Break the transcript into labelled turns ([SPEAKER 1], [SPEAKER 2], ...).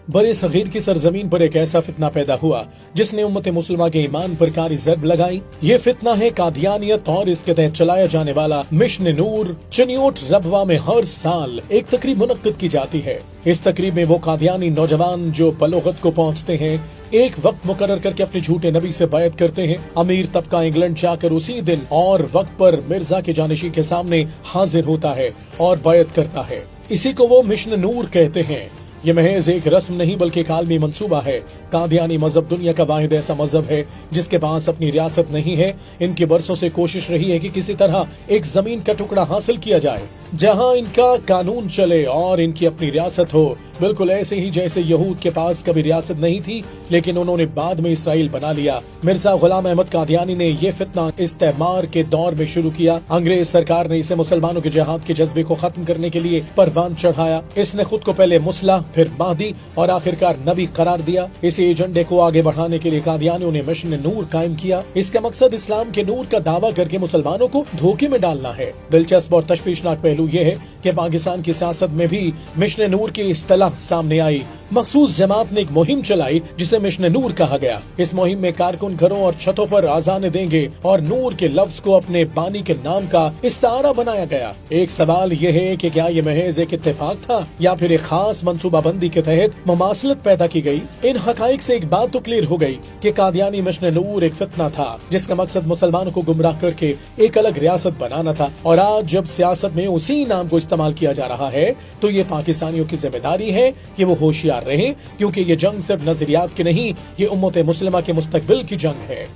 [SPEAKER 1] बड़े सगीर की सरजमीन पर एक ऐसा फितना पैदा हुआ जिसने उम्मत मुसलमा के ईमान पर कारी ज़रब लगाई। ये फितना है कादियानियत और इसके तहत चलाया जाने वाला मिशन नूर। चिन्योट रबवा में हर साल एक तकरीब मुनक्किद की जाती है। इस तकरीब में वो कादियानी नौजवान जो बलोगत को पहुँचते हैं एक वक्त मुकर्रर करके अपने झूठे नबी से बैत करते हैं। अमीर तबका इंग्लैंड जाकर उसी दिन और वक्त पर मिर्जा के जानशी के सामने हाजिर होता है और बैत करता है। इसी को वो मिशन नूर कहते हैं। ये महज एक रस्म नहीं बल्कि एक आलमी मंसूबा है। कादियानी मजहब दुनिया का वाहिद ऐसा मजहब है जिसके पास अपनी रियासत नहीं है। इनकी बरसों से कोशिश रही है कि किसी तरह एक जमीन का टुकड़ा हासिल किया जाए जहां इनका कानून चले और इनकी अपनी रियासत हो, बिल्कुल ऐसे ही जैसे यहूद के पास कभी रियासत नहीं थी लेकिन उन्होंने बाद में इसराइल बना लिया। मिर्जा गुलाम अहमद कादियानी ने ये फितना इस्तेमार के दौर में शुरू किया। अंग्रेज सरकार ने इसे मुसलमानों के जिहाद के जज्बे को खत्म करने के लिए परवान चढ़ाया। इसने खुद को पहले मुसला फिर महदी और आखिरकार नबी करार दिया। इसी एजेंडे को आगे बढ़ाने के लिए कादियानियों ने मिशन नूर कायम किया। इसका मकसद इस्लाम के नूर का दावा करके मुसलमानों को धोखे में डालना है। दिलचस्प और तशवीशनाक पहलू ये है कि पाकिस्तान की सियासत में भी मिशन नूर की इस्तिलाह सामने आई। मखसूस जमात ने एक मुहिम चलाई जिसे मिशन नूर कहा गया। इस मुहिम में कारकुन घरों और छतों पर आजाने देंगे और नूर के लफ्ज को अपने बानी के नाम का इस्तारा बनाया गया। एक सवाल ये है कि क्या ये महज एक इत्तेफाक था या फिर एक खास मंसूबाबंदी के तहत मुमासलत पैदा की गई। इन हकाइक से एक बात तो क्लियर हो गई कि कादियानी मिशन नूर एक फितना था जिसका मकसद मुसलमानों को गुमराह करके एक अलग रियासत बनाना था। और आज जब सियासत में उसी नाम को इस्तेमाल किया जा रहा है तो ये पाकिस्तानियों की जिम्मेदारी है कि वो होशियार रहे, क्योंकि ये जंग सिर्फ नजरियात की नहीं, ये उम्मत मुस्लिमा के मुस्तकबिल की जंग है।